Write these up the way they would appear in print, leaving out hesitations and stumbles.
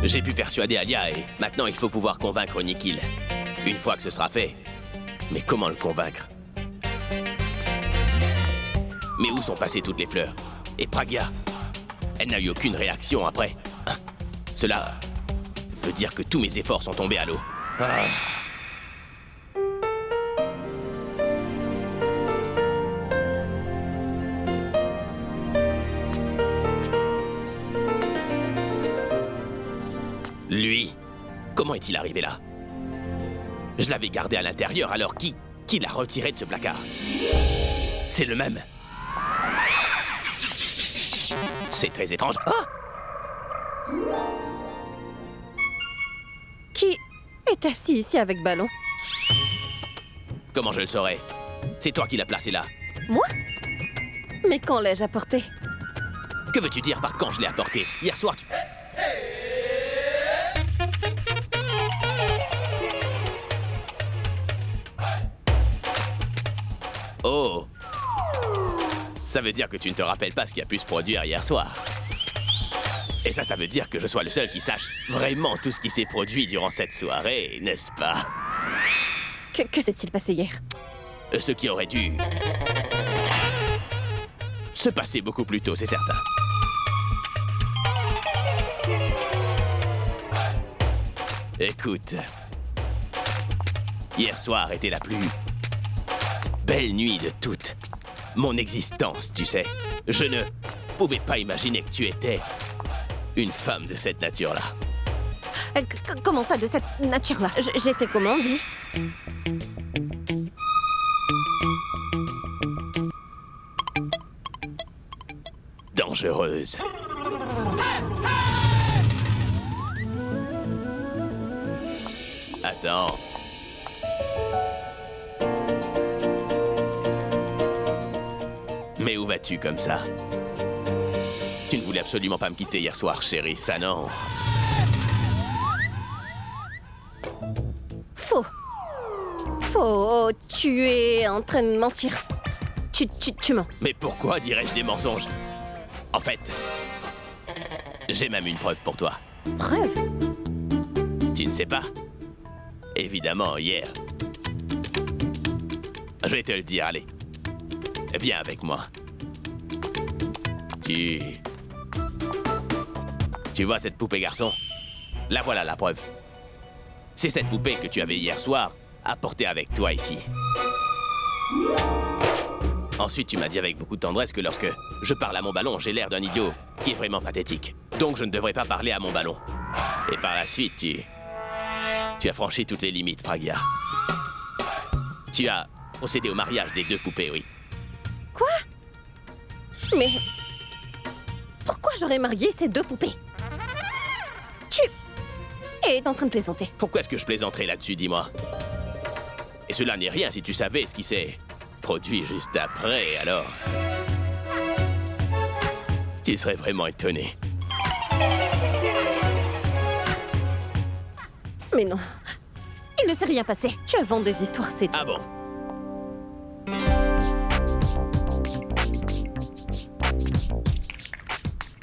J'ai pu persuader Alia et maintenant il faut pouvoir convaincre Nikhil. Une fois que ce sera fait. Mais comment le convaincre? Mais où sont passées toutes les fleurs? Et Pragya? Elle n'a eu aucune réaction après. Hein? Cela veut dire que tous mes efforts sont tombés à l'eau. Ah. Lui, comment est-il arrivé là? Je l'avais gardé à l'intérieur, alors qui l'a retiré de ce placard? C'est le même. C'est très étrange. Ah! Qui est assis ici avec Ballon? Comment je le saurais? C'est toi qui l'as placé là. Moi? Mais quand l'ai-je apporté? Que veux-tu dire par quand je l'ai apporté? Hier soir, tu... Oh! Ça veut dire que tu ne te rappelles pas ce qui a pu se produire hier soir. Et ça veut dire que je sois le seul qui sache vraiment tout ce qui s'est produit durant cette soirée, n'est-ce pas? Que s'est-il passé hier? Ce qui aurait dû... se passer beaucoup plus tôt, c'est certain. Écoute... Hier soir était la plus... belle nuit de toute mon existence, tu sais. Je ne pouvais pas imaginer que tu étais une femme de cette nature-là. Comment ça, de cette nature-là? J'étais comment dit? Dangereuse. Attends. Mais où vas-tu comme ça? Tu ne voulais absolument pas me quitter hier soir, chérie, ça non. Faux. Faux. Tu es en train de mentir. Tu mens. Mais pourquoi dirais-je des mensonges? En fait, j'ai même une preuve pour toi. Preuve? Tu ne sais pas? Évidemment, hier. Je vais te le dire, allez. Viens avec moi. Tu vois cette poupée garçon? La voilà la preuve. C'est cette poupée que tu avais hier soir apportée avec toi ici. Ensuite, tu m'as dit avec beaucoup de tendresse que lorsque je parle à mon ballon, j'ai l'air d'un idiot qui est vraiment pathétique. Donc je ne devrais pas parler à mon ballon. Et par la suite, tu as franchi toutes les limites, Pragya. Tu as procédé au mariage des deux poupées, oui. Quoi? Mais... pourquoi j'aurais marié ces deux poupées? Tu es en train de plaisanter. Pourquoi est-ce que je plaisanterais là-dessus, dis-moi? Et cela n'est rien si tu savais ce qui s'est produit juste après, alors... tu serais vraiment étonné. Mais non. Il ne s'est rien passé. Tu inventes des histoires, c'est tout. Ah bon?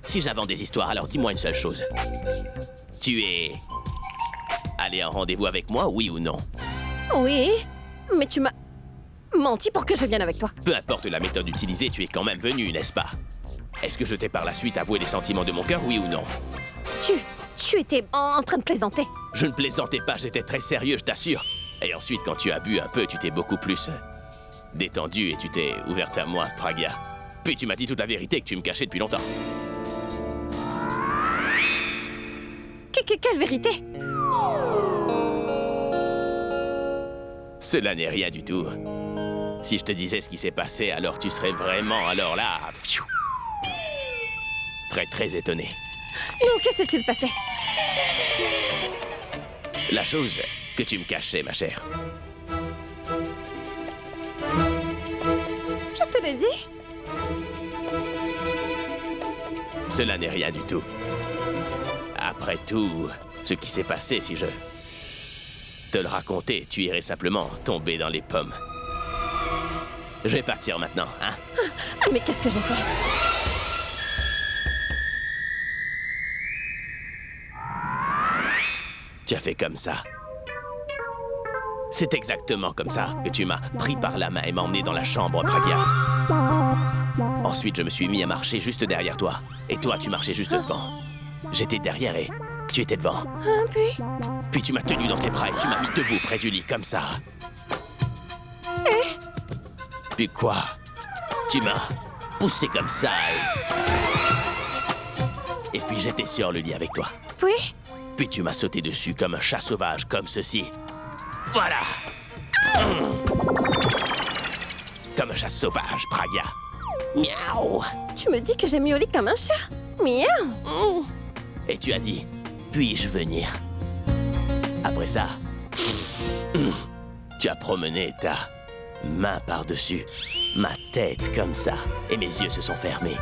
Si j'invente des histoires, alors dis-moi une seule chose. Tu es... allé à un rendez-vous avec moi, oui ou non? Oui, mais tu m'as menti pour que je vienne avec toi. Peu importe la méthode utilisée, tu es quand même venu, n'est-ce pas? Est-ce que je t'ai par la suite avoué les sentiments de mon cœur, oui ou non? Tu étais en train de plaisanter. Je ne plaisantais pas, j'étais très sérieux, je t'assure. Et ensuite, quand tu as bu un peu, tu t'es beaucoup plus... détendu et tu t'es ouverte à moi, Pragya. Puis tu m'as dit toute la vérité que tu me cachais depuis longtemps. Quelle vérité? Cela n'est rien du tout. Si je te disais ce qui s'est passé, alors tu serais vraiment, alors là... pfiou, très étonné. Non, que s'est-il passé? La chose que tu me cachais, ma chère. Je te l'ai dit. Cela n'est rien du tout. Après tout, ce qui s'est passé, si je te le racontais, tu irais simplement tomber dans les pommes. Je vais partir maintenant, hein? Ah, mais qu'est-ce que j'ai fait? Tu as fait comme ça. C'est exactement comme ça que tu m'as pris par la main et m'as emmené dans la chambre, Pragya. Ensuite, je me suis mis à marcher juste derrière toi. Et toi, tu marchais juste devant. J'étais derrière et tu étais devant. Puis tu m'as tenu dans tes bras et tu m'as mis debout près du lit, comme ça. Puis quoi? Tu m'as poussé comme ça et puis j'étais sur le lit avec toi. Oui? Puis tu m'as sauté dessus comme un chat sauvage, comme ceci. Voilà! Comme un chat sauvage, Pragya. Miaou! Tu me dis que j'ai mis au lit comme un chat. Miaou. Et tu as dit, puis-je venir? Après ça, tu as promené ta main par-dessus ma tête comme ça. Et mes yeux se sont fermés,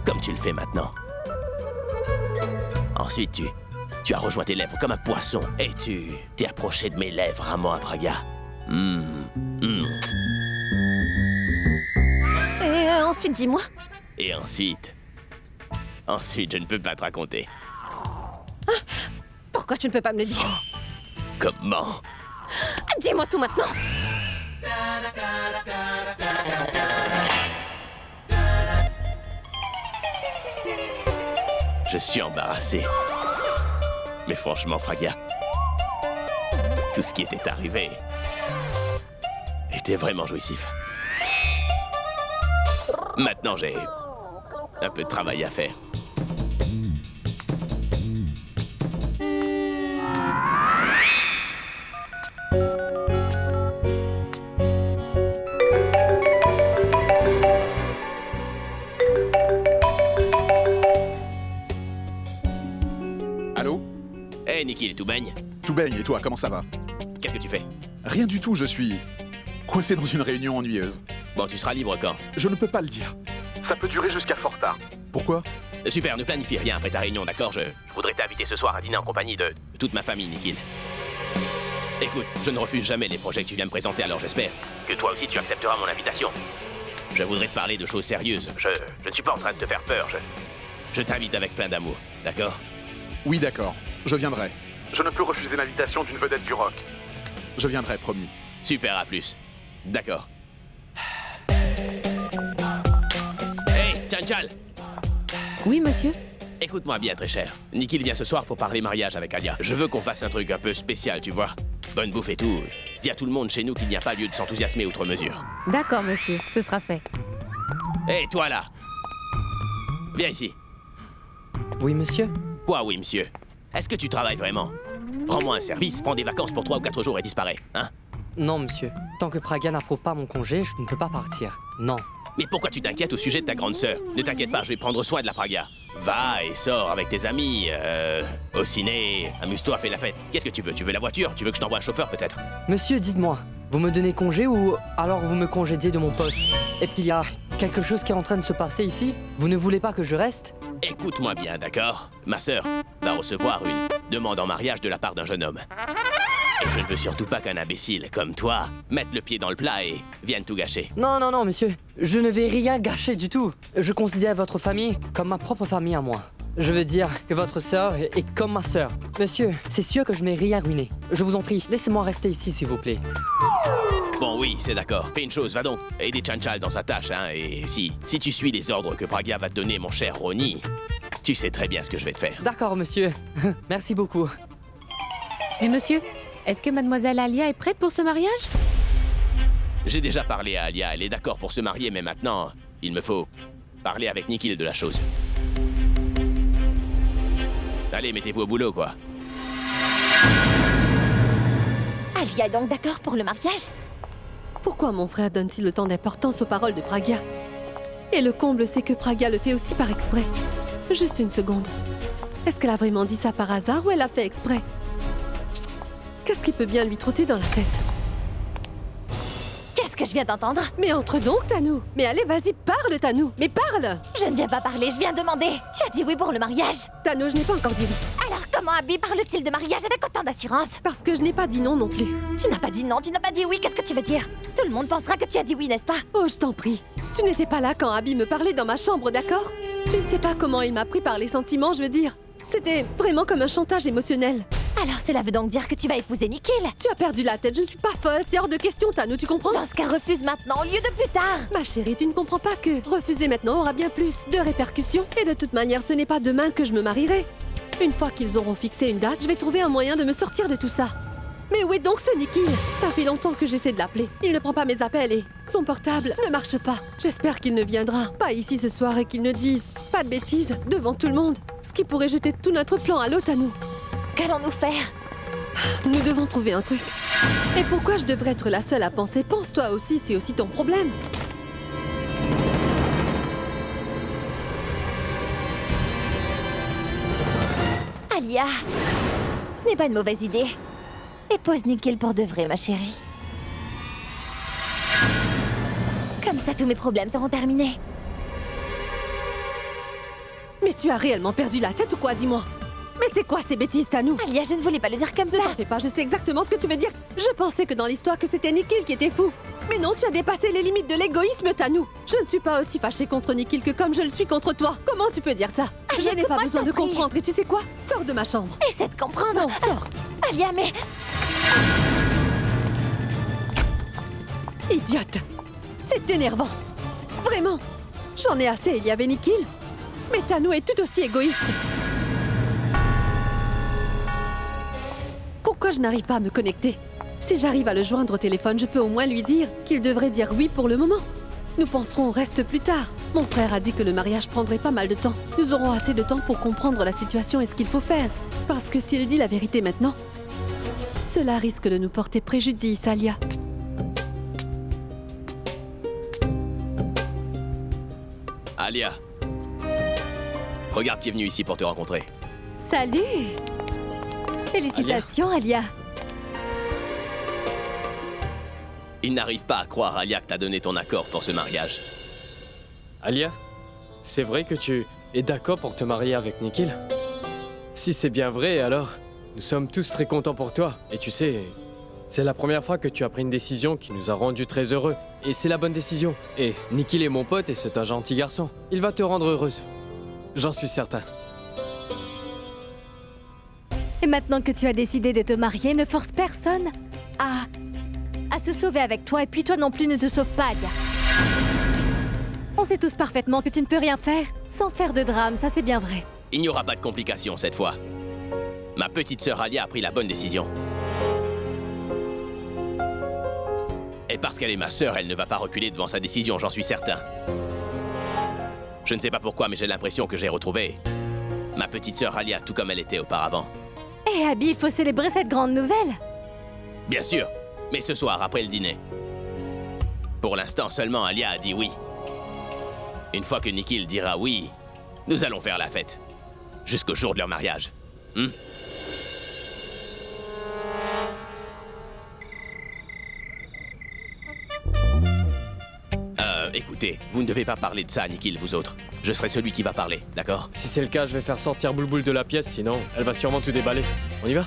comme tu le fais maintenant. Ensuite, tu as rejoint tes lèvres comme un poisson et tu t'es approché de mes lèvres à moi, Pragya. Et ensuite, dis-moi. Et ensuite, je ne peux pas te raconter. Pourquoi tu ne peux pas me le dire? Comment? Dis-moi tout maintenant. Je suis embarrassé. Mais franchement, Pragya, tout ce qui était arrivé était vraiment jouissif. Maintenant, j'ai un peu de travail à faire. Allô? Hey, Nikhil, tout baigne? Tout baigne, et toi, comment ça va? Qu'est-ce que tu fais? Rien du tout, je suis coincé dans une réunion ennuyeuse. Bon, tu seras libre quand? Je ne peux pas le dire. Ça peut durer jusqu'à fort tard. Pourquoi? Super, ne planifie rien après ta réunion, d'accord? Je voudrais t'inviter ce soir à dîner en compagnie de toute ma famille, Nikhil. Écoute, je ne refuse jamais les projets que tu viens me présenter, alors j'espère que toi aussi tu accepteras mon invitation. Je voudrais te parler de choses sérieuses. Je ne suis pas en train de te faire peur, je t'invite avec plein d'amour, d'accord? Oui, d'accord. Je viendrai. Je ne peux refuser l'invitation d'une vedette du rock. Je viendrai, promis. Super, à plus. D'accord. Hey, Chanchal! Oui, monsieur? Écoute-moi bien, très cher. Nikhil vient ce soir pour parler mariage avec Alia. Je veux qu'on fasse un truc un peu spécial, tu vois. Bonne bouffe et tout. Dis à tout le monde chez nous qu'il n'y a pas lieu de s'enthousiasmer outre mesure. D'accord, monsieur. Ce sera fait. Hey, toi là! Viens ici. Oui, monsieur? Quoi, oui, monsieur? Est-ce que tu travailles vraiment? Rends-moi un service, prends des vacances pour 3 ou 4 jours et disparais, hein? Non, monsieur. Tant que Pragya n'approuve pas mon congé, je ne peux pas partir. Non. Mais pourquoi tu t'inquiètes au sujet de ta grande sœur? Ne t'inquiète pas, je vais prendre soin de la Pragya. Va et sors avec tes amis, au ciné, amuse-toi, fais la fête. Qu'est-ce que tu veux? Tu veux la voiture? Tu veux que je t'envoie un chauffeur peut-être? Monsieur, dites-moi, vous me donnez congé ou alors vous me congédiez de mon poste? Est-ce qu'il y a quelque chose qui est en train de se passer ici? Vous ne voulez pas que je reste? Écoute-moi bien, d'accord? Ma sœur va recevoir une demande en mariage de la part d'un jeune homme. Et je ne veux surtout pas qu'un imbécile comme toi mette le pied dans le plat et vienne tout gâcher. Non, non, non, monsieur. Je ne vais rien gâcher du tout. Je considère votre famille comme ma propre famille à moi. Je veux dire que votre sœur est comme ma sœur. Monsieur, c'est sûr que je n'ai rien ruiné. Je vous en prie, laissez-moi rester ici, s'il vous plaît. Bon, oui, c'est d'accord. Fais une chose, va donc aider Chanchal dans sa tâche, hein. Et si tu suis les ordres que Pragya va te donner, mon cher Ronnie, tu sais très bien ce que je vais te faire. D'accord, monsieur. Merci beaucoup. Mais monsieur, est-ce que mademoiselle Alia est prête pour ce mariage? J'ai déjà parlé à Alia, elle est d'accord pour se marier, mais maintenant, il me faut parler avec Nikhil de la chose. Allez, mettez-vous au boulot, quoi. Alia est donc d'accord pour le mariage? Pourquoi mon frère donne-t-il autant d'importance aux paroles de Pragya? Et le comble, c'est que Pragya le fait aussi par exprès. Juste une seconde. Est-ce qu'elle a vraiment dit ça par hasard ou elle l'a fait exprès? Qu'est-ce qui peut bien lui trotter dans la tête? Qu'est-ce que je viens d'entendre? Mais entre donc, Tanou! Mais allez, vas-y, parle, Tanou! Mais parle! Je ne viens pas parler, je viens demander. Tu as dit oui pour le mariage? Tanou, je n'ai pas encore dit oui. Alors comment Abby parle-t-il de mariage avec autant d'assurance? Parce que je n'ai pas dit non non plus. Tu n'as pas dit non, tu n'as pas dit oui, qu'est-ce que tu veux dire? Tout le monde pensera que tu as dit oui, n'est-ce pas? Oh, je t'en prie. Tu n'étais pas là quand Abby me parlait dans ma chambre, d'accord? Tu ne sais pas comment il m'a pris par les sentiments, je veux dire. C'était vraiment comme un chantage émotionnel. Alors cela veut donc dire que tu vas épouser Nikhil? Tu as perdu la tête, je ne suis pas folle, c'est hors de question, Tanu, tu comprends? Dans ce cas, refuse maintenant au lieu de plus tard. Ma chérie, tu ne comprends pas que refuser maintenant aura bien plus de répercussions. Et de toute manière, ce n'est pas demain que je me marierai. Une fois qu'ils auront fixé une date, je vais trouver un moyen de me sortir de tout ça. Mais où est donc ce Nikhil? Ça fait longtemps que j'essaie de l'appeler. Il ne prend pas mes appels et son portable ne marche pas. J'espère qu'il ne viendra pas ici ce soir et qu'il ne dise pas de bêtises devant tout le monde. Ce qui pourrait jeter tout notre plan à l'eau, Tanu. Qu'allons-nous faire? Nous devons trouver un truc. Et pourquoi je devrais être la seule à penser? Pense-toi aussi, c'est aussi ton problème. Alia, ce n'est pas une mauvaise idée. Épouse Nikhil pour de vrai, ma chérie. Comme ça, tous mes problèmes seront terminés. Mais tu as réellement perdu la tête ou quoi, dis-moi? Mais c'est quoi ces bêtises, Tanu? Alia, je ne voulais pas le dire comme ça. Ne t'en fais pas, je sais exactement ce que tu veux dire. Je pensais que dans l'histoire que c'était Nikhil qui était fou. Mais non, tu as dépassé les limites de l'égoïsme, Tanu. Je ne suis pas aussi fâchée contre Nikhil que comme je le suis contre toi. Comment tu peux dire ça? Alia, Je n'ai pas écoute-moi, besoin je de t'en prie. comprendre. Et tu sais quoi? Sors de ma chambre. Essaie de comprendre. Non, sors. Alia, mais... Idiote. C'est énervant. Vraiment. J'en ai assez, il y avait Nikhil. Mais Tanu est tout aussi égoïste. Pourquoi je n'arrive pas à me connecter? Si j'arrive à le joindre au téléphone, je peux au moins lui dire qu'il devrait dire oui pour le moment. Nous penserons au reste plus tard. Mon frère a dit que le mariage prendrait pas mal de temps. Nous aurons assez de temps pour comprendre la situation et ce qu'il faut faire. Parce que s'il dit la vérité maintenant, cela risque de nous porter préjudice, Alia. Alia. Regarde qui est venu ici pour te rencontrer. Salut! Félicitations, Alia. Il n'arrive pas à croire, Alia, que t'as donné ton accord pour ce mariage. Alia, c'est vrai que tu es d'accord pour te marier avec Nikhil? Si c'est bien vrai, alors nous sommes tous très contents pour toi. Et tu sais, c'est la première fois que tu as pris une décision qui nous a rendus très heureux. Et c'est la bonne décision. Et Nikhil est mon pote et c'est un gentil garçon. Il va te rendre heureuse. J'en suis certain. Et maintenant que tu as décidé de te marier, ne force personne à se sauver avec toi. Et puis toi non plus ne te sauve pas, Alia. On sait tous parfaitement que tu ne peux rien faire sans faire de drame, ça c'est bien vrai. Il n'y aura pas de complications cette fois. Ma petite sœur Alia a pris la bonne décision. Et parce qu'elle est ma sœur, elle ne va pas reculer devant sa décision, j'en suis certain. Je ne sais pas pourquoi, mais j'ai l'impression que j'ai retrouvé ma petite sœur Alia tout comme elle était auparavant. Eh Abby, il faut célébrer cette grande nouvelle. Bien sûr, mais ce soir, après le dîner. Pour l'instant, seulement Alia a dit oui. Une fois que Nikhil dira oui, nous allons faire la fête. Jusqu'au jour de leur mariage. Écoutez, vous ne devez pas parler de ça à Nikhil, vous autres. Je serai celui qui va parler, d'accord? Si c'est le cas, je vais faire sortir Boulboul de la pièce, sinon elle va sûrement tout déballer. On y va?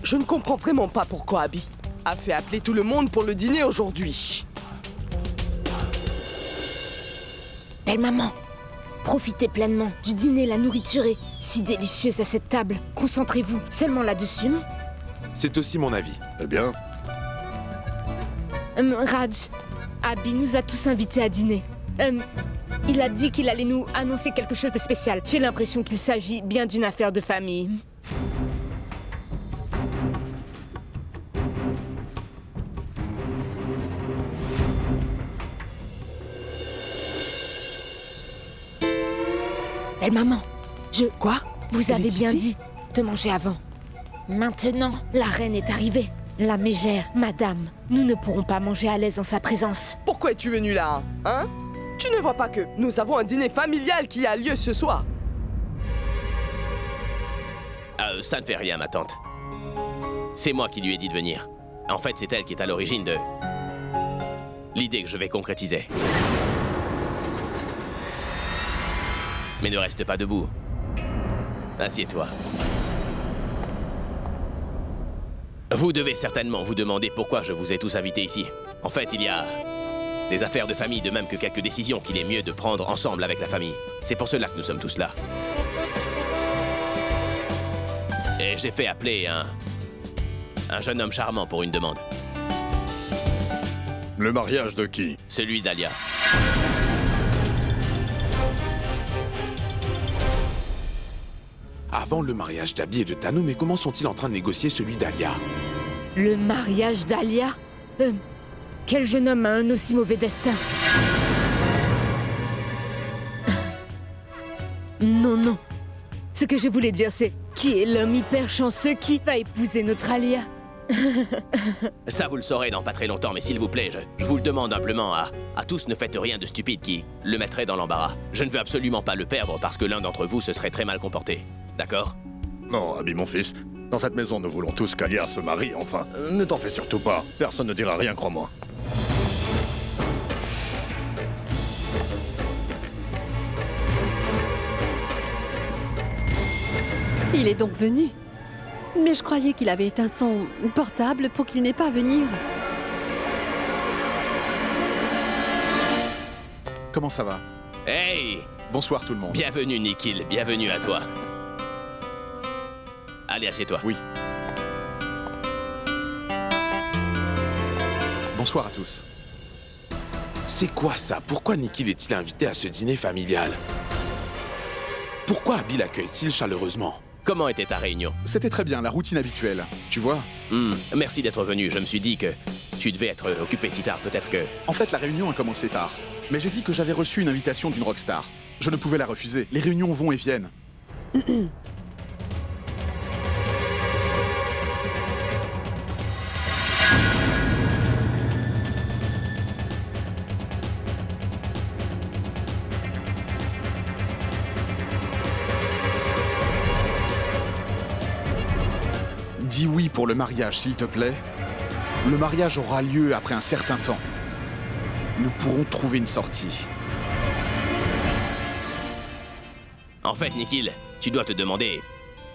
Je ne comprends vraiment pas pourquoi Abby a fait appeler tout le monde pour le dîner aujourd'hui. Belle maman, profitez pleinement du dîner, la nourriture est si délicieuse à cette table. Concentrez-vous seulement là-dessus. C'est aussi mon avis. Eh bien, Raj, Abby nous a tous invités à dîner. Il a dit qu'il allait nous annoncer quelque chose de spécial. J'ai l'impression qu'il s'agit bien d'une affaire de famille. Belle maman, Quoi? vous Elle avez est bien ici dit de manger avant. Maintenant, la reine est arrivée. La mégère, madame, nous ne pourrons pas manger à l'aise en sa présence. Pourquoi es-tu venu là, hein? Tu ne vois pas que nous avons un dîner familial qui a lieu ce soir? Ça ne fait rien, ma tante. C'est moi qui lui ai dit de venir. En fait, c'est elle qui est à l'origine de l'idée que je vais concrétiser. Mais ne reste pas debout. Assieds-toi. Vous devez certainement vous demander pourquoi je vous ai tous invités ici. En fait, il y a des affaires de famille, de même que quelques décisions qu'il est mieux de prendre ensemble avec la famille. C'est pour cela que nous sommes tous là. Et j'ai fait appeler un jeune homme charmant pour une demande. Le mariage de qui? Celui d'Alia. Avant le mariage d'Abby et de Tano, mais comment sont-ils en train de négocier celui d'Alia? Le mariage d'Alia Quel jeune homme a un aussi mauvais destin? Non, non. Ce que je voulais dire, c'est qui est l'homme hyper chanceux qui va épouser notre Alia? Ça, vous le saurez dans pas très longtemps, mais s'il vous plaît, je vous le demande humblement à tous, ne faites rien de stupide qui le mettrait dans l'embarras. Je ne veux absolument pas le perdre parce que l'un d'entre vous se serait très mal comporté. D'accord? Non, Abby, mon fils. Dans cette maison, nous voulons tous qu'Alia se marie, enfin. Ne t'en fais surtout pas. Personne ne dira rien, crois-moi. Il est donc venu. Mais je croyais qu'il avait éteint son portable pour qu'il n'ait pas à venir. Comment ça va? Hey! Bonsoir tout le monde. Bienvenue, Nikhil. Bienvenue à toi. Allez, assieds-toi. Oui. Bonsoir à tous. C'est quoi ça? Pourquoi Nikhil est-il invité à ce dîner familial? Pourquoi Abby l'accueille-t-il chaleureusement? Comment était ta réunion? C'était très bien, la routine habituelle. Tu vois? Merci d'être venu. Je me suis dit que tu devais être occupé si tard. Peut-être que... En fait, la réunion a commencé tard. Mais j'ai dit que j'avais reçu une invitation d'une rockstar. Je ne pouvais la refuser. Les réunions vont et viennent. Dis oui pour le mariage, s'il te plaît. Le mariage aura lieu après un certain temps. Nous pourrons trouver une sortie. En fait, Nikhil, tu dois te demander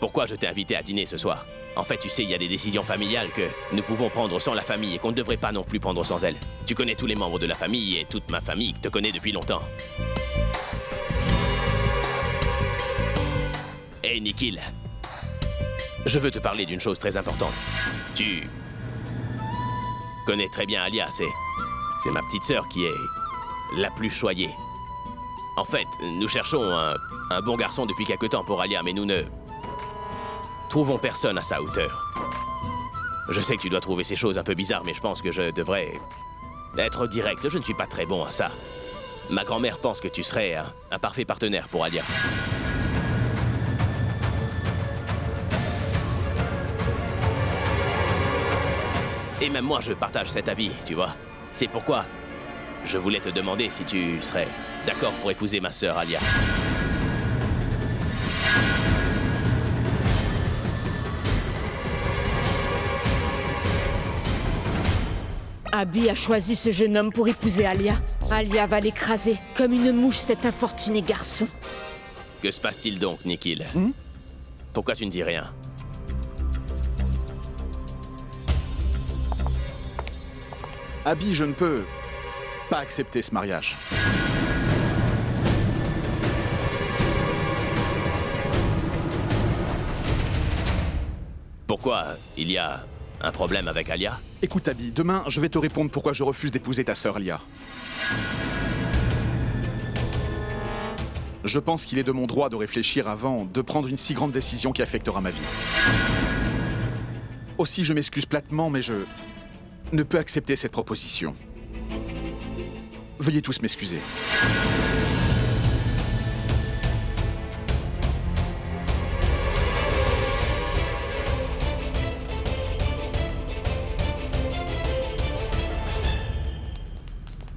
pourquoi je t'ai invité à dîner ce soir. En fait, tu sais, il y a des décisions familiales que nous pouvons prendre sans la famille et qu'on ne devrait pas non plus prendre sans elle. Tu connais tous les membres de la famille et toute ma famille te connaît depuis longtemps. Hey, Nikhil. Je veux te parler d'une chose très importante. Tu connais très bien Alia, c'est ma petite sœur qui est la plus choyée. En fait, nous cherchons un bon garçon depuis quelque temps pour Alia, mais nous ne trouvons personne à sa hauteur. Je sais que tu dois trouver ces choses un peu bizarres, mais je pense que je devrais être direct. Je ne suis pas très bon à ça. Ma grand-mère pense que tu serais un parfait partenaire pour Alia. Et même moi, je partage cet avis, tu vois. C'est pourquoi je voulais te demander si tu serais d'accord pour épouser ma sœur Alia. Abby a choisi ce jeune homme pour épouser Alia. Alia va l'écraser comme une mouche, cet infortuné garçon. Que se passe-t-il donc, Nikhil? Pourquoi tu ne dis rien? Abby, je ne peux pas accepter ce mariage. Pourquoi? Il y a un problème avec Alia? Écoute, Abby, demain, je vais te répondre pourquoi je refuse d'épouser ta sœur Alia. Je pense qu'il est de mon droit de réfléchir avant de prendre une si grande décision qui affectera ma vie. Aussi, je m'excuse platement, mais je ne peux accepter cette proposition. Veuillez tous m'excuser.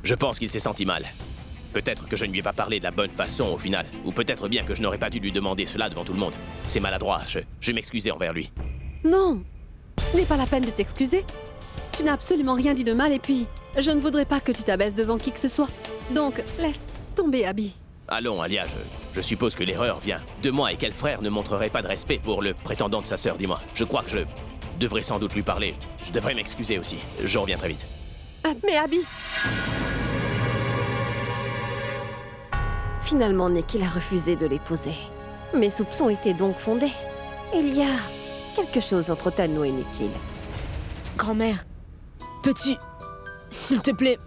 Je pense qu'il s'est senti mal. Peut-être que je ne lui ai pas parlé de la bonne façon au final. Ou peut-être bien que je n'aurais pas dû lui demander cela devant tout le monde. C'est maladroit, je m'excusais envers lui. Non, ce n'est pas la peine de t'excuser. Tu n'as absolument rien dit de mal et puis, je ne voudrais pas que tu t'abaisses devant qui que ce soit. Donc, laisse tomber, Abby. Allons, Alia, je suppose que l'erreur vient de moi et quel frère ne montrerait pas de respect pour le prétendant de sa sœur, dis-moi. Je crois que je devrais sans doute lui parler. Je devrais m'excuser aussi. Je reviens très vite. Mais Abby... Finalement, Nikhil a refusé de l'épouser. Mes soupçons étaient donc fondés. Il y a quelque chose entre Tano et Nikhil. Grand-mère, peux-tu, s'il te plaît,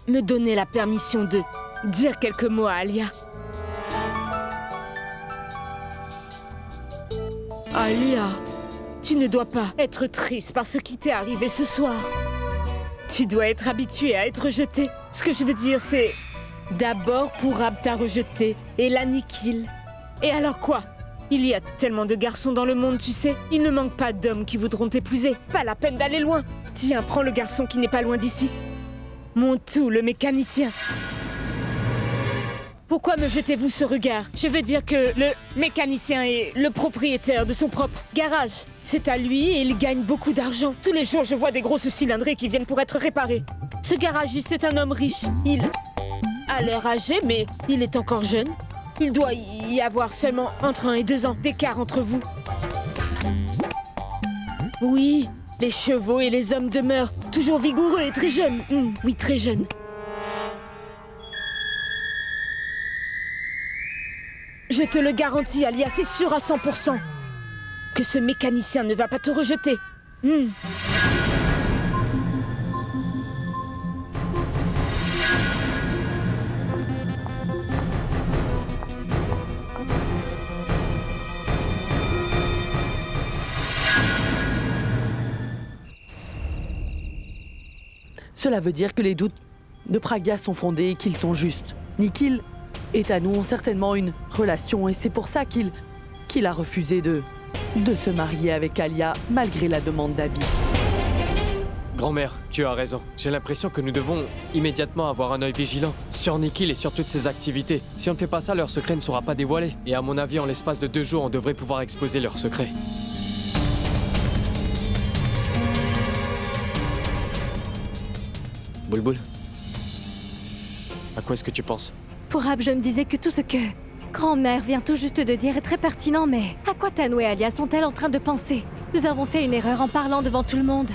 me donner la permission de dire quelques mots à Alia? Alia, tu ne dois pas être triste par ce qui t'est arrivé ce soir. Tu dois être habituée à être rejetée. Ce que je veux dire, c'est... D'abord, Purab t'a rejeté, et là, Nikhil. Et alors quoi? Il y a tellement de garçons dans le monde, tu sais. Il ne manque pas d'hommes qui voudront t'épouser. Pas la peine d'aller loin. Tiens, prends le garçon qui n'est pas loin d'ici. Mon tout, le mécanicien. Pourquoi me jetez-vous ce regard? Je veux dire que le mécanicien est le propriétaire de son propre garage. C'est à lui et il gagne beaucoup d'argent. Tous les jours, je vois des grosses cylindrées qui viennent pour être réparées. Ce garagiste est un homme riche. Il a l'air âgé, mais il est encore jeune. Il doit y avoir seulement entre 1 et 2 ans d'écart entre vous. Oui, les chevaux et les hommes demeurent toujours vigoureux et très jeunes. Oui, très jeunes. Je te le garantis, Alia, c'est sûr à 100% que ce mécanicien ne va pas te rejeter. Cela veut dire que les doutes de Pragya sont fondés et qu'ils sont justes. Nikhil et Tanu ont certainement une relation et c'est pour ça qu'il a refusé de se marier avec Alia malgré la demande d'Abby. Grand-mère, tu as raison. J'ai l'impression que nous devons immédiatement avoir un œil vigilant sur Nikhil et sur toutes ses activités. Si on ne fait pas ça, leur secret ne sera pas dévoilé. Et à mon avis, en l'espace de 2 jours, on devrait pouvoir exposer leur secret. Boulboul, à quoi est-ce que tu penses? Purab, je me disais que tout ce que grand-mère vient tout juste de dire est très pertinent, mais à quoi Tanu et Alia sont-elles en train de penser? Nous avons fait une erreur en parlant devant tout le monde.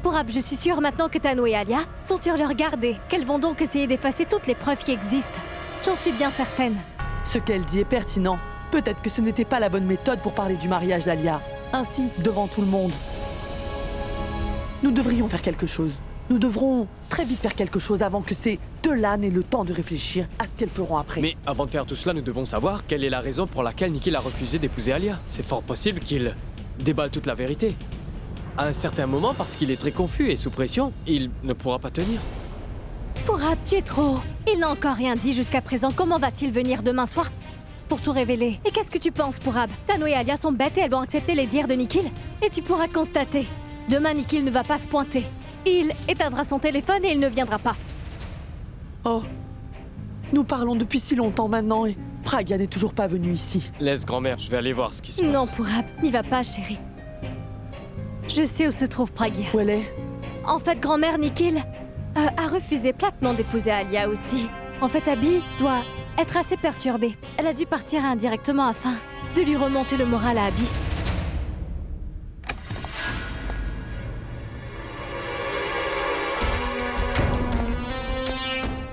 Purab, je suis sûre maintenant que Tanu et Alia sont sur leur garde et qu'elles vont donc essayer d'effacer toutes les preuves qui existent. J'en suis bien certaine. Ce qu'elle dit est pertinent. Peut-être que ce n'était pas la bonne méthode pour parler du mariage d'Alia. Ainsi, devant tout le monde. Nous devrions faire quelque chose. Nous devrons très vite faire quelque chose avant que ces deux-là n'aient le temps de réfléchir à ce qu'elles feront après. Mais avant de faire tout cela, nous devons savoir quelle est la raison pour laquelle Nikhil a refusé d'épouser Alia. C'est fort possible qu'il déballe toute la vérité. À un certain moment, parce qu'il est très confus et sous pression, il ne pourra pas tenir. Purab, tu es trop... Il n'a encore rien dit jusqu'à présent. Comment va-t-il venir demain soir pour tout révéler? Et qu'est-ce que tu penses, Purab? Tanu et Alia sont bêtes et elles vont accepter les dires de Nikhil. Et tu pourras constater. Demain, Nikhil ne va pas se pointer. Il éteindra son téléphone et il ne viendra pas. Oh, nous parlons depuis si longtemps maintenant et Pragya n'est toujours pas venu ici. Laisse grand-mère, je vais aller voir ce qui se passe. Non, Purab, n'y va pas, chérie. Je sais où se trouve Pragya. Où elle est? En fait, grand-mère, Nikhil a refusé platement d'épouser Alia aussi. En fait, Abby doit être assez perturbée. Elle a dû partir indirectement afin de lui remonter le moral à Abby.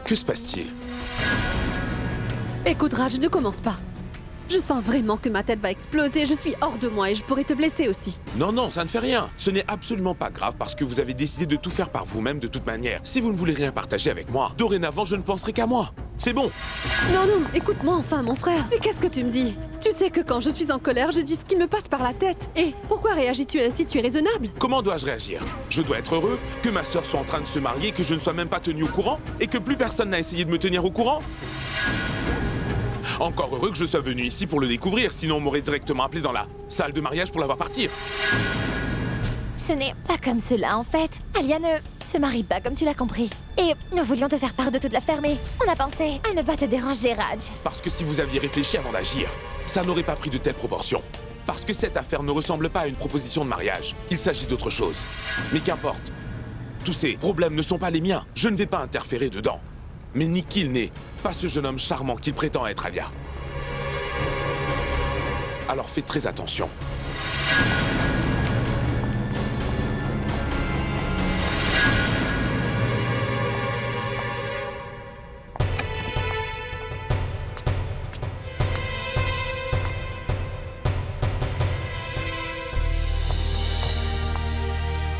Que se passe-t-il? Écoute, Raj, ne commence pas. Je sens vraiment que ma tête va exploser, je suis hors de moi et je pourrais te blesser aussi. Non, non, ça ne fait rien. Ce n'est absolument pas grave parce que vous avez décidé de tout faire par vous-même de toute manière. Si vous ne voulez rien partager avec moi, dorénavant, je ne penserai qu'à moi. C'est bon. Non, non, écoute-moi enfin, mon frère. Mais qu'est-ce que tu me dis? Tu sais que quand je suis en colère, je dis ce qui me passe par la tête. Et pourquoi réagis-tu ainsi? Tu es raisonnable. Comment dois-je réagir? Je dois être heureux que ma sœur soit en train de se marier, que je ne sois même pas tenu au courant et que plus personne n'a essayé de me tenir au courant? Encore heureux que je sois venu ici pour le découvrir, sinon on m'aurait directement appelé dans la salle de mariage pour la voir partir. Ce n'est pas comme cela, en fait. Alia ne se marie pas, comme tu l'as compris. Et nous voulions te faire part de toute l'affaire, mais on a pensé à ne pas te déranger, Raj. Parce que si vous aviez réfléchi avant d'agir, ça n'aurait pas pris de telles proportions. Parce que cette affaire ne ressemble pas à une proposition de mariage. Il s'agit d'autre chose. Mais qu'importe. Tous ces problèmes ne sont pas les miens. Je ne vais pas interférer dedans. Mais Nikhil n'est pas ce jeune homme charmant qu'il prétend être, Alia. Alors faites très attention.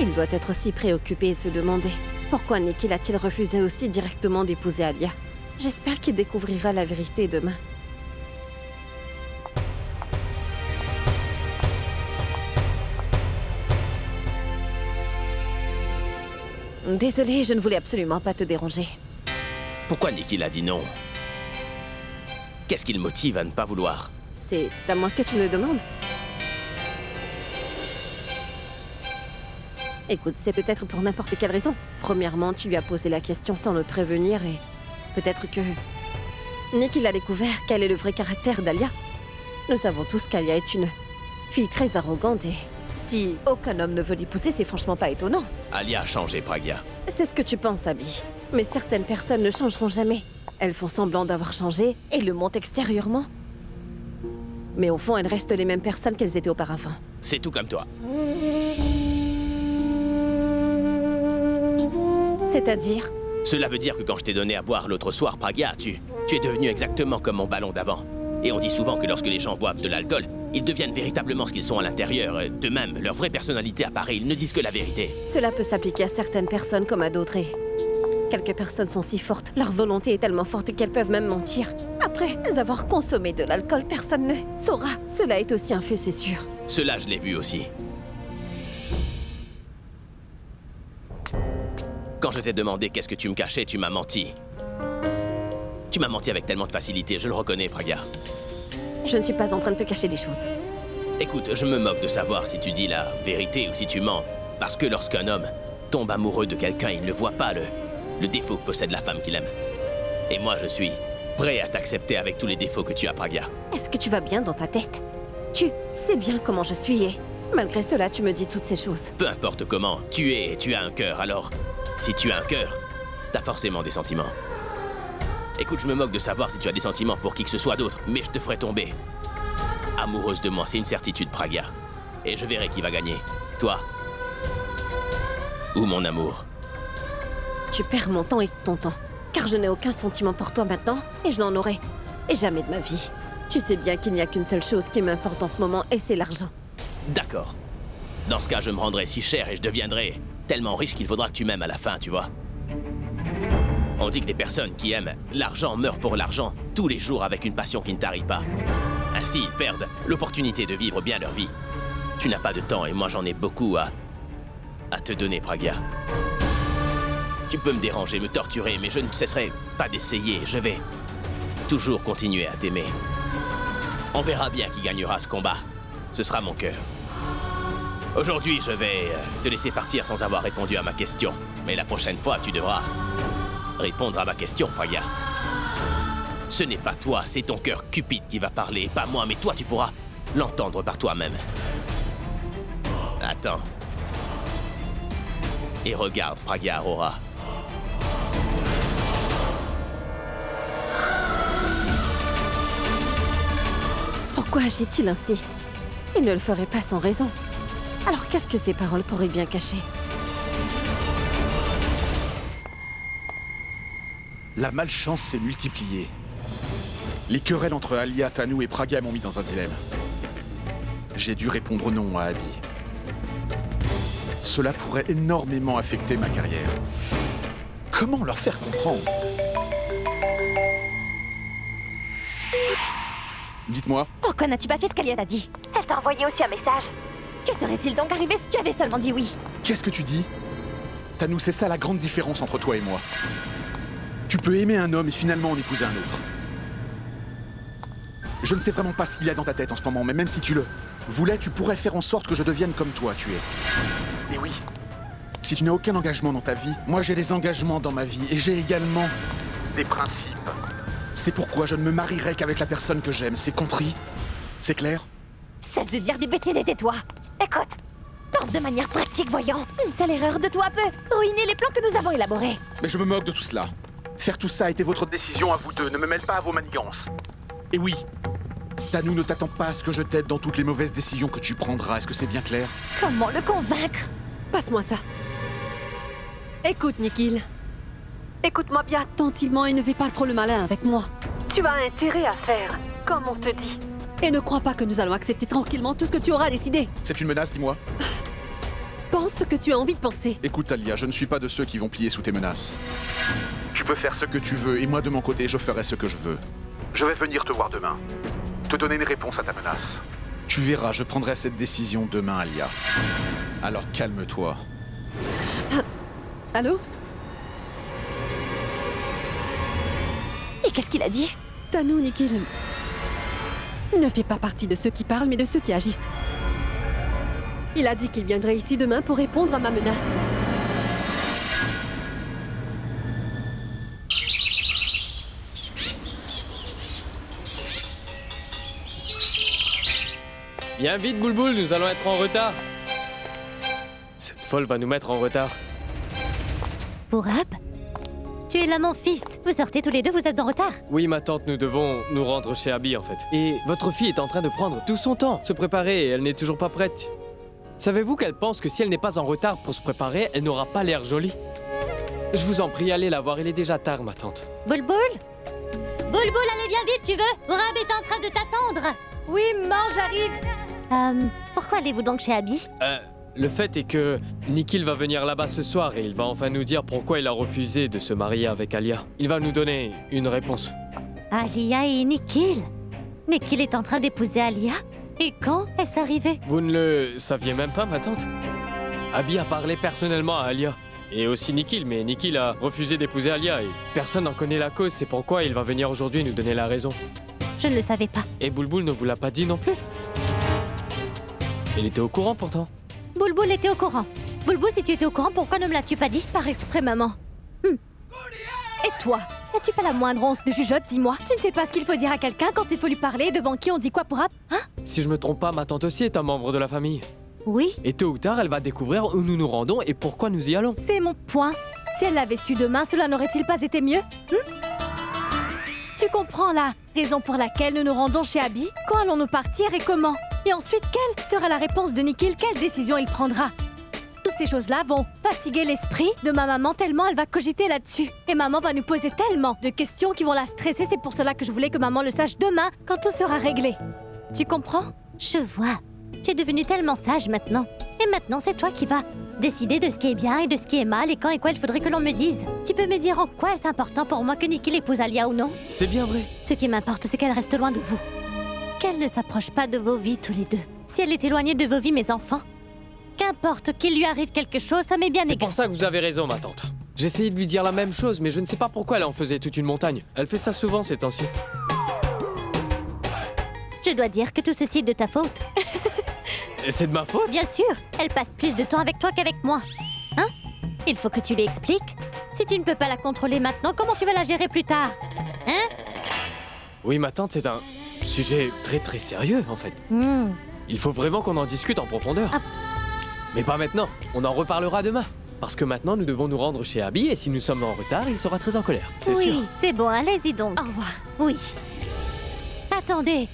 Il doit être aussi préoccupé et se demander pourquoi Nikhil a-t-il refusé aussi directement d'épouser Alia. J'espère qu'il découvrira la vérité demain. Désolée, je ne voulais absolument pas te déranger. Pourquoi Nikhil a dit non? Qu'est-ce qui le motive à ne pas vouloir? C'est à moi que tu me le demandes. Écoute, c'est peut-être pour n'importe quelle raison. Premièrement, tu lui as posé la question sans le prévenir et peut-être que Nikhil a découvert quel est le vrai caractère d'Alia. Nous savons tous qu'Alia est une fille très arrogante et si aucun homme ne veut l'épouser, c'est franchement pas étonnant. Alia a changé, Pragya. C'est ce que tu penses, Abby. Mais certaines personnes ne changeront jamais. Elles font semblant d'avoir changé et le montrent extérieurement. Mais au fond, elles restent les mêmes personnes qu'elles étaient auparavant. C'est tout comme toi. C'est-à-dire? Cela veut dire que quand je t'ai donné à boire l'autre soir, Pragya, tu es devenu exactement comme mon ballon d'avant. Et on dit souvent que lorsque les gens boivent de l'alcool, ils deviennent véritablement ce qu'ils sont à l'intérieur. De même, leur vraie personnalité apparaît, ils ne disent que la vérité. Cela peut s'appliquer à certaines personnes comme à d'autres et quelques personnes sont si fortes, leur volonté est tellement forte qu'elles peuvent même mentir. Après avoir consommé de l'alcool, personne ne saura. Cela est aussi un fait, c'est sûr. Cela, je l'ai vu aussi. Quand je t'ai demandé qu'est-ce que tu me cachais, tu m'as menti. Tu m'as menti avec tellement de facilité, je le reconnais, Pragya. Je ne suis pas en train de te cacher des choses. Écoute, je me moque de savoir si tu dis la vérité ou si tu mens. Parce que lorsqu'un homme tombe amoureux de quelqu'un, il ne voit pas le défaut que possède la femme qu'il aime. Et moi, je suis prêt à t'accepter avec tous les défauts que tu as, Pragya. Est-ce que tu vas bien dans ta tête? Tu sais bien comment je suis et malgré cela, tu me dis toutes ces choses. Peu importe comment, tu es et tu as un cœur, alors si tu as un cœur, t'as forcément des sentiments. Écoute, je me moque de savoir si tu as des sentiments pour qui que ce soit d'autre, mais je te ferai tomber. Amoureuse de moi, c'est une certitude, Pragya. Et je verrai qui va gagner. Toi ou mon amour. Tu perds mon temps et ton temps. Car je n'ai aucun sentiment pour toi maintenant, et je n'en aurai. Et jamais de ma vie. Tu sais bien qu'il n'y a qu'une seule chose qui m'importe en ce moment, et c'est l'argent. D'accord. Dans ce cas, je me rendrai si cher et je deviendrai tellement riche qu'il faudra que tu m'aimes à la fin, tu vois. On dit que les personnes qui aiment l'argent meurent pour l'argent, tous les jours avec une passion qui ne tarit pas. Ainsi, ils perdent l'opportunité de vivre bien leur vie. Tu n'as pas de temps et moi j'en ai beaucoup à te donner, Pragya. Tu peux me déranger, me torturer, mais je ne cesserai pas d'essayer. Je vais toujours continuer à t'aimer. On verra bien qui gagnera ce combat. Ce sera mon cœur. Aujourd'hui, je vais te laisser partir sans avoir répondu à ma question. Mais la prochaine fois, tu devras répondre à ma question, Pragya. Ce n'est pas toi, c'est ton cœur cupide qui va parler, pas moi, mais toi, tu pourras l'entendre par toi-même. Attends. Et regarde, Pragya Aurora. Pourquoi agit-il ainsi? Il ne le ferait pas sans raison. Alors qu'est-ce que ces paroles pourraient bien cacher? La malchance s'est multipliée. Les querelles entre Alia, Tanu et Pragya m'ont mis dans un dilemme. J'ai dû répondre non à Abby. Cela pourrait énormément affecter ma carrière. Comment leur faire comprendre? Dites-moi. Pourquoi n'as-tu pas fait ce qu'Alia t'a dit? Elle t'a envoyé aussi un message. Que serait-il donc arrivé si tu avais seulement dit oui? Qu'est-ce que tu dis? Tanu, c'est ça la grande différence entre toi et moi. Tu peux aimer un homme et finalement en épouser un autre. Je ne sais vraiment pas ce qu'il y a dans ta tête en ce moment, mais même si tu le voulais, tu pourrais faire en sorte que je devienne comme toi, tu es. Et oui. Si tu n'as aucun engagement dans ta vie, moi j'ai des engagements dans ma vie et j'ai également des principes. C'est pourquoi je ne me marierai qu'avec la personne que j'aime, c'est compris? C'est clair? Cesse de dire des bêtises et tais-toi. Écoute, pense de manière pratique, voyons. Une seule erreur de toi peut ruiner les plans que nous avons élaborés. Mais je me moque de tout cela. Faire tout ça a été votre décision à vous deux, ne me mêle pas à vos manigances. Et oui, Tanu ne t'attend pas à ce que je t'aide dans toutes les mauvaises décisions que tu prendras, est-ce que c'est bien clair? Comment le convaincre? Passe-moi ça. Écoute, Nikhil. Écoute-moi bien attentivement et ne fais pas trop le malin avec moi. Tu as intérêt à faire comme on te dit. Et ne crois pas que nous allons accepter tranquillement tout ce que tu auras décidé. C'est une menace, dis-moi. Pense ce que tu as envie de penser. Écoute, Alia, je ne suis pas de ceux qui vont plier sous tes menaces. Tu peux faire ce que tu veux, et moi, de mon côté, je ferai ce que je veux. Je vais venir te voir demain. Te donner une réponse à ta menace. Tu verras, je prendrai cette décision demain, Alia. Alors calme-toi. Allô? Et qu'est-ce qu'il a dit? Tanou, Nikhil ne fait pas partie de ceux qui parlent, mais de ceux qui agissent. Il a dit qu'il viendrait ici demain pour répondre à ma menace. Viens vite, Boulboul, nous allons être en retard. Cette folle va nous mettre en retard. Pourab? Tu es là, mon fils. Vous sortez tous les deux, vous êtes en retard. Oui, ma tante, nous devons nous rendre chez Abby, en fait. Et votre fille est en train de prendre tout son temps, se préparer, et elle n'est toujours pas prête. Savez-vous qu'elle pense que si elle n'est pas en retard pour se préparer, elle n'aura pas l'air jolie? Je vous en prie, allez la voir, il est déjà tard, ma tante. Boulboul? Boulboul, allez, viens vite, tu veux? Pourab est en train de t'attendre. Oui, maman, j'arrive. Pourquoi allez-vous donc chez Abby? Le fait est que Nikhil va venir là-bas ce soir et il va enfin nous dire pourquoi il a refusé de se marier avec Alia. Il va nous donner une réponse. Alia et Nikhil? Nikhil est en train d'épouser Alia? Et quand est-ce arrivé? Vous ne le saviez même pas, ma tante? Abby a parlé personnellement à Alia. Et aussi Nikhil, mais Nikhil a refusé d'épouser Alia et personne n'en connaît la cause, c'est pourquoi il va venir aujourd'hui nous donner la raison. Je ne le savais pas. Et Boulboul ne vous l'a pas dit non plus? Il était au courant pourtant. Boulboul était au courant. Boulboul, si tu étais au courant, pourquoi ne me l'as-tu pas dit? Par exprès, maman. Et toi? N'as-tu pas la moindre once de jugeote, dis-moi? Tu ne sais pas ce qu'il faut dire à quelqu'un quand il faut lui parler, devant qui on dit quoi pour ap? Hein? Si je me trompe pas, ma tante aussi est un membre de la famille. Oui. Et tôt ou tard, elle va découvrir où nous nous rendons et pourquoi nous y allons. C'est mon point. Si elle l'avait su demain, cela n'aurait-il pas été mieux? Tu comprends la raison pour laquelle nous nous rendons chez Abby? Quand allons-nous partir et comment? Et ensuite, quelle sera la réponse de Nikhil? Quelle décision il prendra? Toutes ces choses-là vont fatiguer l'esprit de ma maman tellement elle va cogiter là-dessus. Et maman va nous poser tellement de questions qui vont la stresser. C'est pour cela que je voulais que maman le sache demain, quand tout sera réglé. Tu comprends? Je vois. Tu es devenu tellement sage maintenant. Et maintenant, c'est toi qui vas décider de ce qui est bien et de ce qui est mal et quand et quoi il faudrait que l'on me dise. Tu peux me dire en quoi est-ce important pour moi que Nikhil épouse Alia ou non? C'est bien vrai. Ce qui m'importe, c'est qu'elle reste loin de vous. Qu'elle ne s'approche pas de vos vies tous les deux. Si elle est éloignée de vos vies, mes enfants, qu'importe qu'il lui arrive quelque chose, ça m'est bien égal. C'est pour ça que vous avez raison, ma tante. J'ai essayé de lui dire la même chose, mais je ne sais pas pourquoi elle en faisait toute une montagne. Elle fait ça souvent ces temps-ci. Je dois dire que tout ceci est de ta faute. Et c'est de ma faute? Bien sûr, elle passe plus de temps avec toi qu'avec moi. Hein? Il faut que tu lui expliques. Si tu ne peux pas la contrôler maintenant, comment tu vas la gérer plus tard? Hein? Oui, ma tante, c'est un sujet très très sérieux, en fait. Il faut vraiment qu'on en discute en profondeur. Ah. Mais pas maintenant, on en reparlera demain. Parce que maintenant, nous devons nous rendre chez Abby et si nous sommes en retard, il sera très en colère, c'est sûr. Oui, c'est bon, allez-y donc. Au revoir. Oui. Attendez.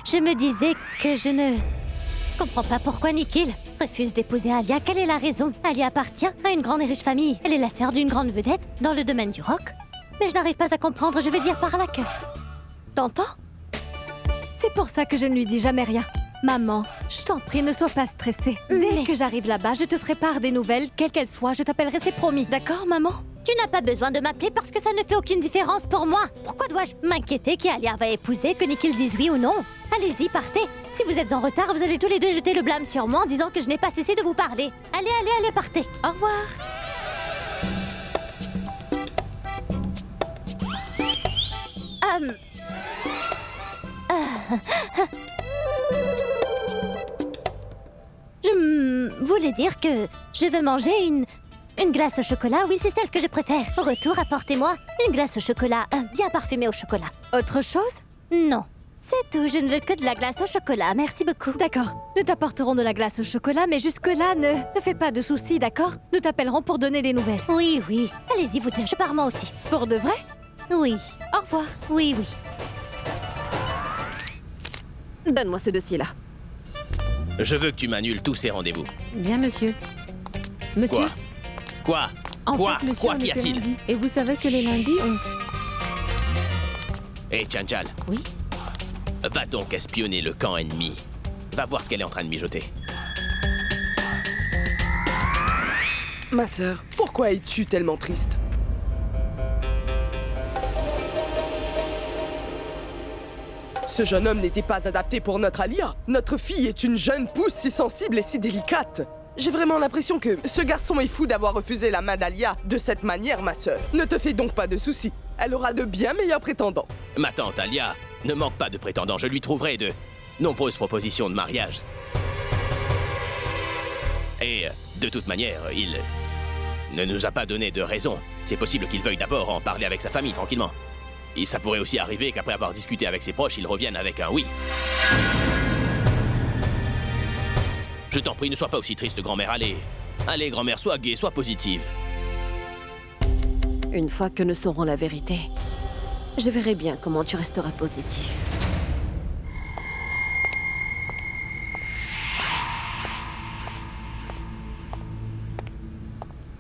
Je me disais que je ne comprends pas pourquoi Nikhil refuse d'épouser Alia. Quelle est la raison? Alia appartient à une grande et riche famille. Elle est la sœur d'une grande vedette dans le domaine du rock. Mais je n'arrive pas à comprendre, je veux dire par là que... T'entends? C'est pour ça que je ne lui dis jamais rien. Maman, je t'en prie, ne sois pas stressée. Dès que j'arrive là-bas, je te ferai part des nouvelles, quelles qu'elles soient. Je t'appellerai, c'est promis. D'accord, maman? Tu n'as pas besoin de m'appeler parce que ça ne fait aucune différence pour moi. Pourquoi dois-je m'inquiéter qu'Alia va épouser, que Nikhil dise oui ou non? Allez-y, partez. Si vous êtes en retard, vous allez tous les deux jeter le blâme sur moi en disant que je n'ai pas cessé de vous parler. Allez, allez, allez, partez. Au revoir. Je voulais dire que je veux manger une glace au chocolat. Oui, c'est celle que je préfère. Au retour, apportez-moi une glace au chocolat bien parfumée au chocolat. Autre chose? Non. C'est tout, je ne veux que de la glace au chocolat. Merci beaucoup. D'accord, nous t'apporterons de la glace au chocolat, mais jusque-là, ne te fais pas de soucis, d'accord? Nous t'appellerons pour donner des nouvelles. Oui, oui. Allez-y, vous deux, je pars moi aussi. Pour de vrai? Oui. Au revoir. Oui, oui. Donne-moi ce dossier-là. Je veux que tu m'annules tous ces rendez-vous. Bien, monsieur. Monsieur? Quoi? En Quoi? fait, monsieur, Quoi? on Qu'y était a-t-il? lundi. Et vous savez que les lundis, on... Hé, Chanchal. Oui? Va donc espionner le camp ennemi. Va voir ce qu'elle est en train de mijoter. Ma sœur, pourquoi es-tu tellement triste? Ce jeune homme n'était pas adapté pour notre Alia. Notre fille est une jeune pousse si sensible et si délicate. J'ai vraiment l'impression que ce garçon est fou d'avoir refusé la main d'Alia de cette manière, ma sœur. Ne te fais donc pas de soucis. Elle aura de bien meilleurs prétendants. Ma tante Alia ne manque pas de prétendants. Je lui trouverai de nombreuses propositions de mariage. Et de toute manière, il ne nous a pas donné de raison. C'est possible qu'il veuille d'abord en parler avec sa famille tranquillement. Et ça pourrait aussi arriver qu'après avoir discuté avec ses proches, il revienne avec un oui. Je t'en prie, ne sois pas aussi triste, grand-mère. Allez, allez, grand-mère, sois gaie, sois positive. Une fois que nous saurons la vérité, je verrai bien comment tu resteras positif.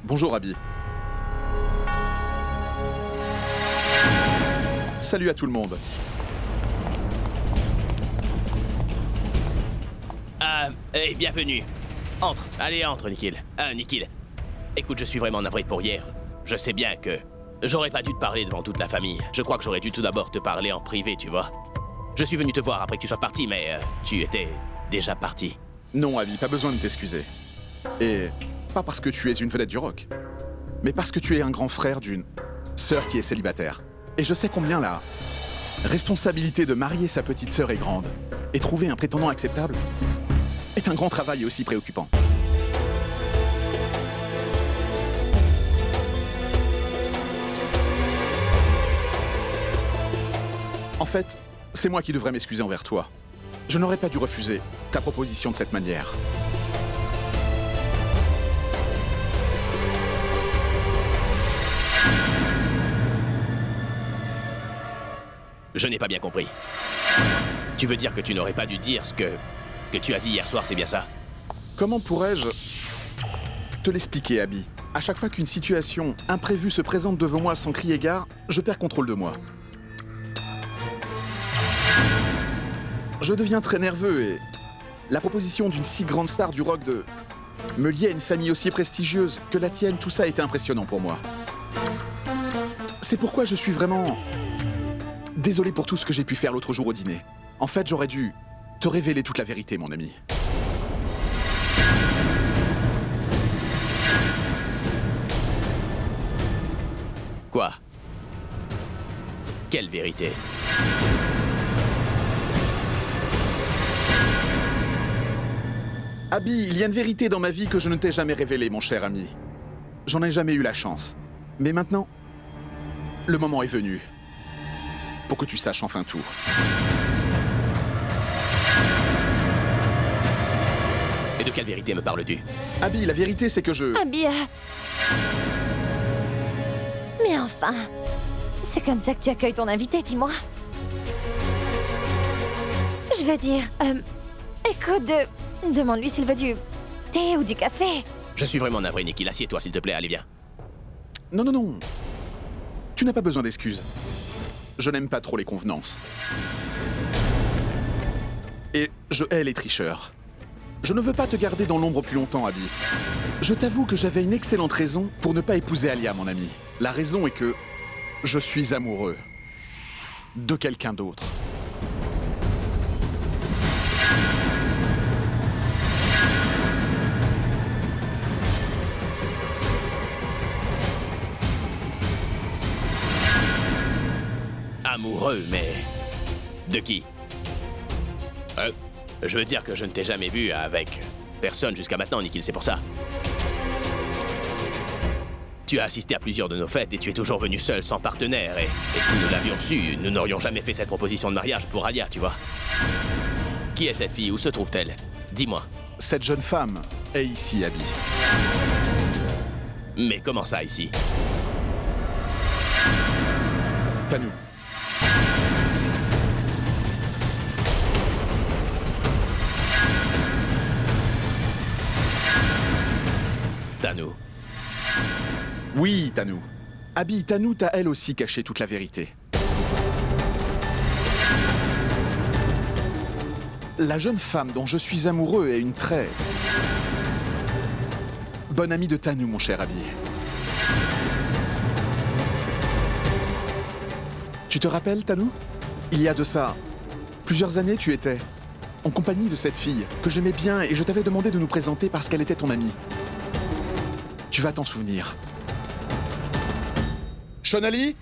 Bonjour, Abby. Salut à tout le monde. Et bienvenue. Entre, allez, entre, Nikhil. Nikhil. Écoute, je suis vraiment navré pour hier. Je sais bien que j'aurais pas dû te parler devant toute la famille. Je crois que j'aurais dû tout d'abord te parler en privé, tu vois. Je suis venu te voir après que tu sois parti, mais tu étais déjà parti. Non, Abby, pas besoin de t'excuser. Et pas parce que tu es une vedette du rock, mais parce que tu es un grand frère d'une sœur qui est célibataire. Et je sais combien la responsabilité de marier sa petite sœur est grande. Et trouver un prétendant acceptable est un grand travail et aussi préoccupant. En fait, c'est moi qui devrais m'excuser envers toi. Je n'aurais pas dû refuser ta proposition de cette manière. Je n'ai pas bien compris. Tu veux dire que tu n'aurais pas dû dire ce que tu as dit hier soir, c'est bien ça? Comment pourrais-je te l'expliquer, Abby? À chaque fois qu'une situation imprévue se présente devant moi sans crier gare, je perds contrôle de moi. Je deviens très nerveux et la proposition d'une si grande star du rock de me lier à une famille aussi prestigieuse que la tienne, tout ça a été impressionnant pour moi. C'est pourquoi je suis vraiment désolé pour tout ce que j'ai pu faire l'autre jour au dîner. En fait, j'aurais dû te révéler toute la vérité, mon ami. Quoi? Quelle vérité? Abby, il y a une vérité dans ma vie que je ne t'ai jamais révélée, mon cher ami. J'en ai jamais eu la chance. Mais maintenant, le moment est venu pour que tu saches enfin tout. Et de quelle vérité me parles-tu? Abby, la vérité, c'est que je... Abby... Mais enfin... C'est comme ça que tu accueilles ton invité, dis-moi. Je veux dire... écoute, demande-lui s'il veut du thé ou du café. Je suis vraiment navré, Nikhil. Assieds-toi, s'il te plaît. Allez, viens. Non, non, non. Tu n'as pas besoin d'excuses. Je n'aime pas trop les convenances. Et je hais les tricheurs. Je ne veux pas te garder dans l'ombre plus longtemps, Abby. Je t'avoue que j'avais une excellente raison pour ne pas épouser Alia, mon ami. La raison est que je suis amoureux de quelqu'un d'autre. Amoureux, mais... de qui? Je veux dire que je ne t'ai jamais vu avec personne jusqu'à maintenant, Nikhil, c'est pour ça. Tu as assisté à plusieurs de nos fêtes et tu es toujours venu seul, sans partenaire. Et si nous l'avions su, nous n'aurions jamais fait cette proposition de mariage pour Alia, tu vois. Qui est cette fille? Où se trouve-t-elle? Dis-moi. Cette jeune femme est ici, Abby. Mais comment ça, ici? Tanou. Tanou. Oui, Tanou. Abby, Tanou t'a elle aussi caché toute la vérité. La jeune femme dont je suis amoureux est une très... bonne amie de Tanu, mon cher Abby. Tu te rappelles, Tanu? Il y a de ça plusieurs années, tu étais en compagnie de cette fille que j'aimais bien et je t'avais demandé de nous présenter parce qu'elle était ton amie. Tu vas t'en souvenir. Shonali?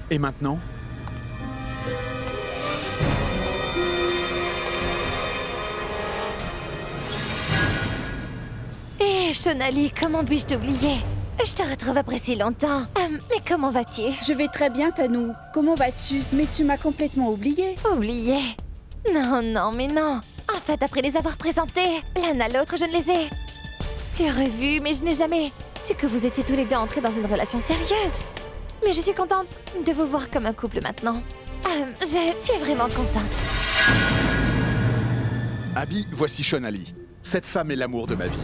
Et maintenant? Shonali, comment puis-je t'oublier? Je te retrouve après si longtemps. Mais comment vas-tu? Je vais très bien, Tanu. Comment vas-tu? Mais tu m'as complètement oublié. Oublié? Non, mais non. En fait, après les avoir présentés, l'un à l'autre, je ne les ai plus revus, mais je n'ai jamais su que vous étiez tous les deux entrés dans une relation sérieuse. Mais je suis contente de vous voir comme un couple maintenant. Je suis vraiment contente. Abby, voici Shonali. Cette femme est l'amour de ma vie.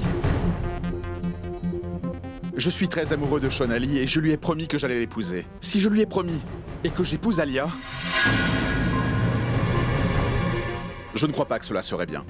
Je suis très amoureux de Shonali et je lui ai promis que j'allais l'épouser. Si je lui ai promis et que j'épouse Alia, je ne crois pas que cela serait bien.